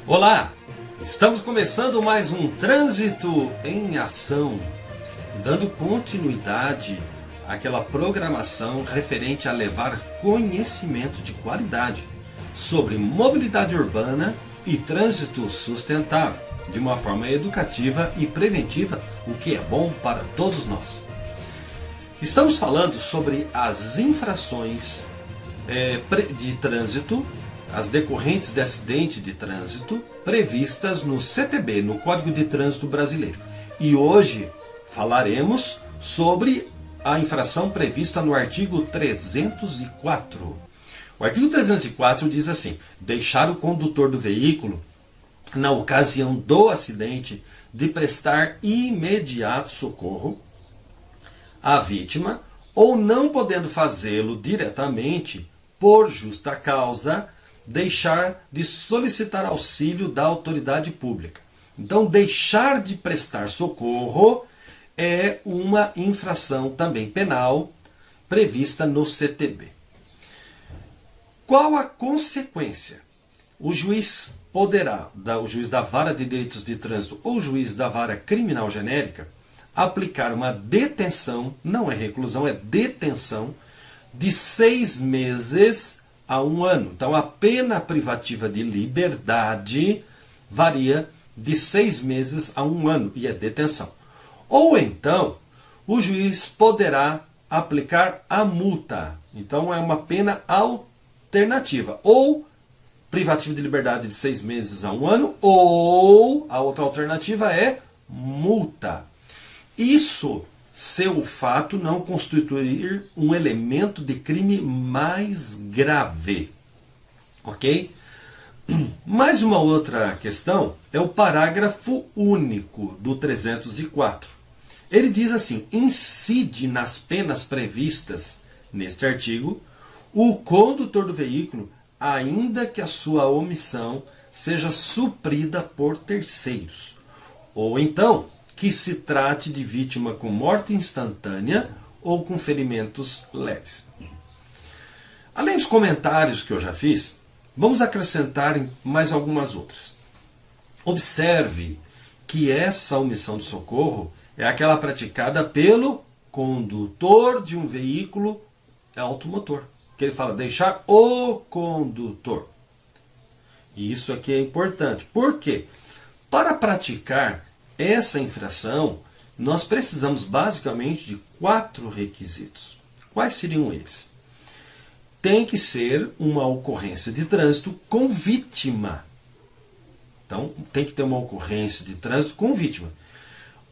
Olá, estamos começando mais um Trânsito em Ação, dando continuidade àquela programação referente a levar conhecimento de qualidade sobre mobilidade urbana e trânsito sustentável, de uma forma educativa e preventiva, o que é bom para todos nós. Estamos falando sobre as infrações de trânsito, as decorrentes de acidente de trânsito previstas no CTB, no Código de Trânsito Brasileiro. E hoje falaremos sobre a infração prevista no artigo 304. O artigo 304 diz assim: deixar o condutor do veículo, na ocasião do acidente, de prestar imediato socorro à vítima, ou não podendo fazê-lo diretamente, por justa causa, deixar de solicitar auxílio da autoridade pública. Então, deixar de prestar socorro é uma infração também penal prevista no CTB. Qual a consequência? O juiz poderá, o juiz da vara de delitos de trânsito ou o juiz da vara criminal genérica, aplicar uma detenção, não é reclusão, é detenção, de 6 meses a 1 ano. Então, a pena privativa de liberdade varia de 6 meses a 1 ano e é detenção. Ou então, o juiz poderá aplicar a multa. Então, é uma pena alternativa. Ou privativa de liberdade de 6 meses a 1 ano, ou a outra alternativa é multa. Isso se o fato não constituir um elemento de crime mais grave. Ok? Mais uma outra questão é o parágrafo único do 304. Ele diz assim: incide nas penas previstas neste artigo o condutor do veículo, ainda que a sua omissão seja suprida por terceiros. Ou então, que se trate de vítima com morte instantânea ou com ferimentos leves. Além dos comentários que eu já fiz, vamos acrescentar mais algumas outras. Observe que essa omissão de socorro é aquela praticada pelo condutor de um veículo automotor. Que ele fala, deixar o condutor. E isso aqui é importante. Por quê? Para praticar essa infração, nós precisamos basicamente de 4 requisitos. Quais seriam eles? Tem que ser uma ocorrência de trânsito com vítima. Então, tem que ter uma ocorrência de trânsito com vítima.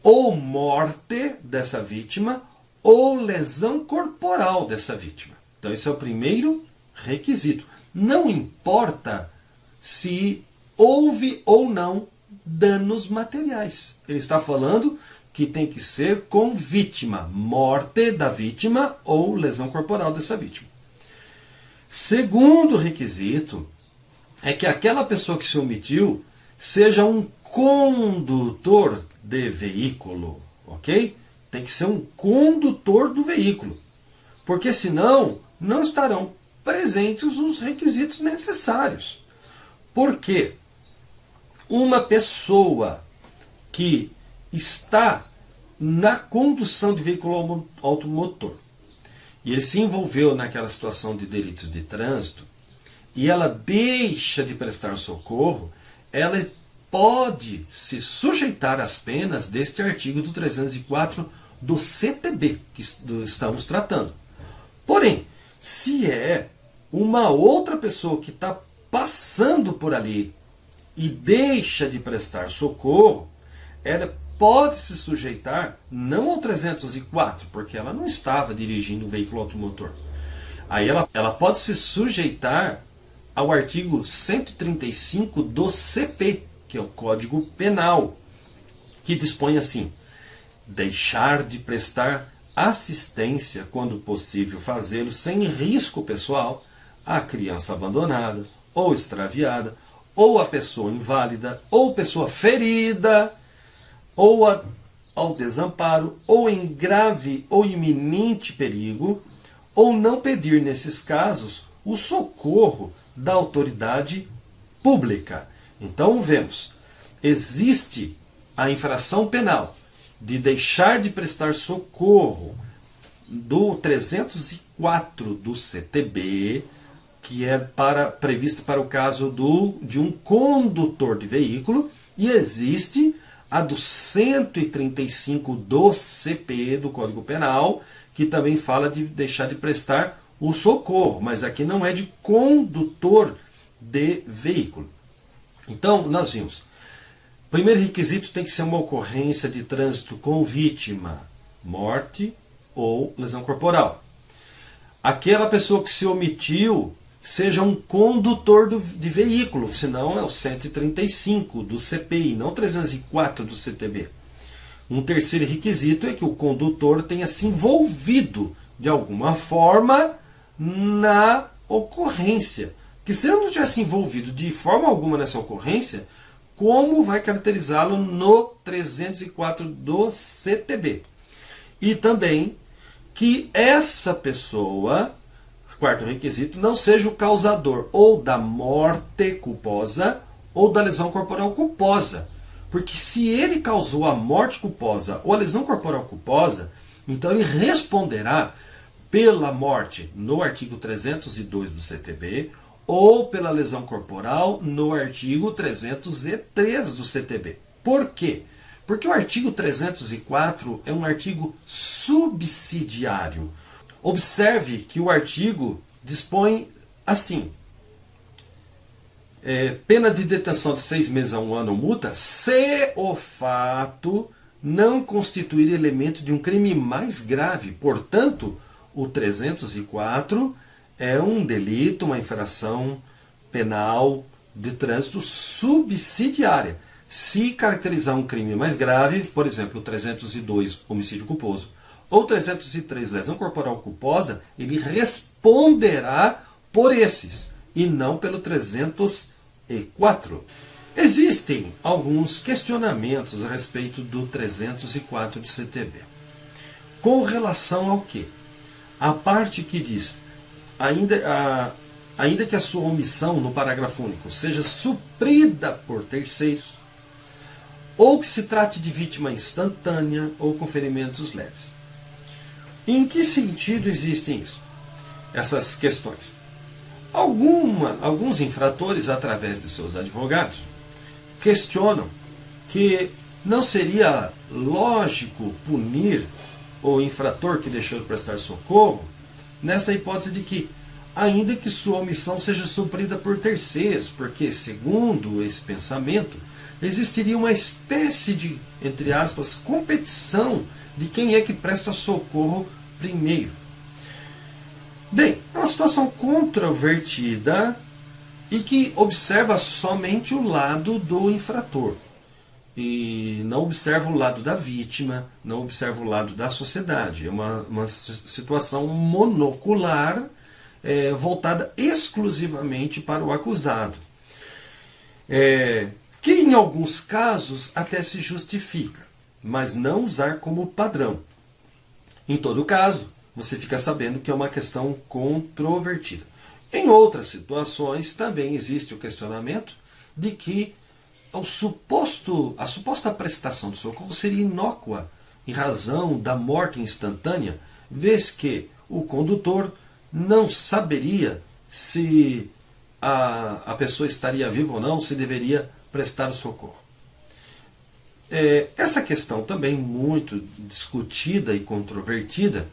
Ou morte dessa vítima, ou lesão corporal dessa vítima. Então, esse é o primeiro requisito. Não importa se houve ou não danos materiais. Ele está falando que tem que ser com vítima, morte da vítima ou lesão corporal dessa vítima. Segundo requisito é que aquela pessoa que se omitiu seja um condutor de veículo, ok? Tem que ser um condutor do veículo, porque senão não estarão presentes os requisitos necessários. Por quê? Uma pessoa que está na condução de veículo automotor e ele se envolveu naquela situação de delitos de trânsito e ela deixa de prestar socorro, ela pode se sujeitar às penas deste artigo do 304 do CTB que estamos tratando. Porém, se é uma outra pessoa que está passando por ali e deixa de prestar socorro, ela pode se sujeitar não ao 304, porque ela não estava dirigindo um veículo automotor. Aí ela pode se sujeitar ao artigo 135 do CP, que é o Código Penal, que dispõe assim: deixar de prestar assistência, quando possível fazê-lo sem risco pessoal, à criança abandonada ou extraviada, ou a pessoa inválida, ou pessoa ferida, ou ao desamparo, ou em grave ou iminente perigo, ou não pedir, nesses casos, o socorro da autoridade pública. Então vemos, existe a infração penal de deixar de prestar socorro do 304 do CTB, que é prevista para o caso de um condutor de veículo, e existe a do 135 do CP, do Código Penal, que também fala de deixar de prestar o socorro, mas aqui não é de condutor de veículo. Então, nós vimos, primeiro requisito tem que ser uma ocorrência de trânsito com vítima, morte ou lesão corporal. Aquela pessoa que se omitiu seja um condutor de veículo, senão é o 135 do CPI, não 304 do CTB. Um terceiro requisito é que o condutor tenha se envolvido de alguma forma na ocorrência. Que se ele não tivesse envolvido de forma alguma nessa ocorrência, como vai caracterizá-lo no 304 do CTB? E também que essa pessoa, quarto requisito, não seja o causador ou da morte culposa ou da lesão corporal culposa. Porque se ele causou a morte culposa ou a lesão corporal culposa, então ele responderá pela morte no artigo 302 do CTB ou pela lesão corporal no artigo 303 do CTB. Por quê? Porque o artigo 304 é um artigo subsidiário. Observe que o artigo dispõe assim: pena de detenção de 6 meses a 1 ano ou multa, se o fato não constituir elemento de um crime mais grave. Portanto, o 304 é um delito, uma infração penal de trânsito subsidiária. Se caracterizar um crime mais grave, por exemplo, o 302, homicídio culposo, ou 303, lesão corporal culposa, ele responderá por esses, e não pelo 304. Existem alguns questionamentos a respeito do 304 do CTB. Com relação ao quê? A parte que diz, ainda que a sua omissão no parágrafo único seja suprida por terceiros, ou que se trate de vítima instantânea ou com ferimentos leves. Em que sentido existem isso? Essas questões. Alguns infratores, através de seus advogados, questionam que não seria lógico punir o infrator que deixou de prestar socorro nessa hipótese de que, ainda que sua omissão seja suprida por terceiros, porque, segundo esse pensamento, existiria uma espécie de, entre aspas, competição de quem é que presta socorro primeiro. Bem, é uma situação controvertida e que observa somente o lado do infrator. E não observa o lado da vítima, não observa o lado da sociedade. É uma situação monocular, voltada exclusivamente para o acusado. Que em alguns casos até se justifica, mas não usar como padrão. Em todo caso, você fica sabendo que é uma questão controvertida. Em outras situações também existe o questionamento de que a suposta prestação de socorro seria inócua em razão da morte instantânea, vez que o condutor não saberia se a pessoa estaria viva ou não, se deveria prestar o socorro. Essa questão também muito discutida e controvertida,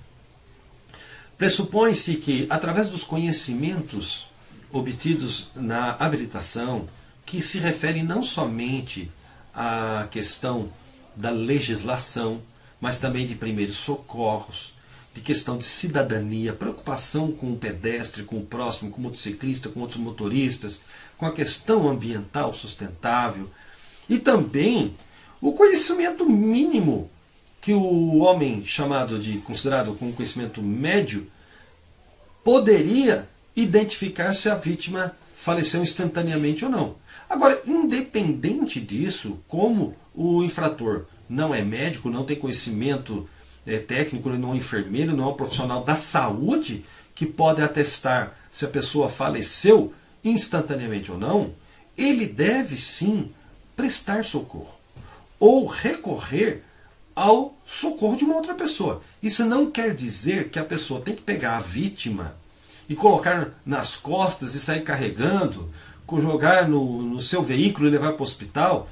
pressupõe-se que, através dos conhecimentos obtidos na habilitação, que se refere não somente à questão da legislação, mas também de primeiros socorros, de questão de cidadania, preocupação com o pedestre, com o próximo, com o motociclista, com outros motoristas, com a questão ambiental sustentável, e também o conhecimento mínimo que o homem considerado com conhecimento médio poderia identificar se a vítima faleceu instantaneamente ou não. Agora, independente disso, como o infrator não é médico, não tem conhecimento técnico, ele não é um enfermeiro, não é um profissional da saúde que pode atestar se a pessoa faleceu instantaneamente ou não, ele deve sim prestar socorro ou recorrer ao socorro de uma outra pessoa. Isso não quer dizer que a pessoa tem que pegar a vítima e colocar nas costas e sair carregando, jogar no seu veículo e levar para o hospital.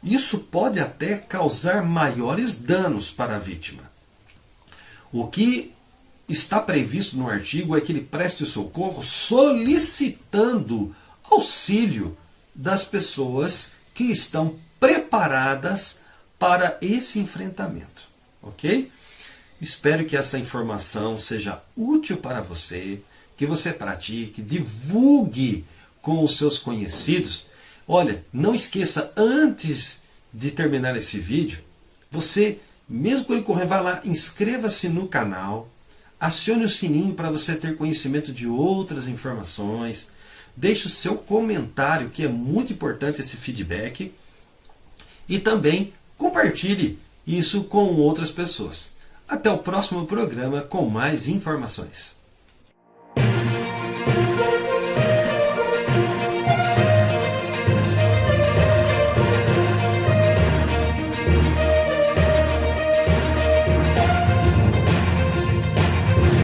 Isso pode até causar maiores danos para a vítima. O que está previsto no artigo é que ele preste socorro solicitando auxílio das pessoas que estão preparadas para esse enfrentamento. Ok? Espero que essa informação seja útil para você, que você pratique, divulgue com os seus conhecidos. Olha, não esqueça, antes de terminar esse vídeo, você, mesmo que ele correr, vá lá, inscreva-se no canal, acione o sininho para você ter conhecimento de outras informações, deixe o seu comentário, que é muito importante esse feedback, e também compartilhe isso com outras pessoas. Até o próximo programa com mais informações.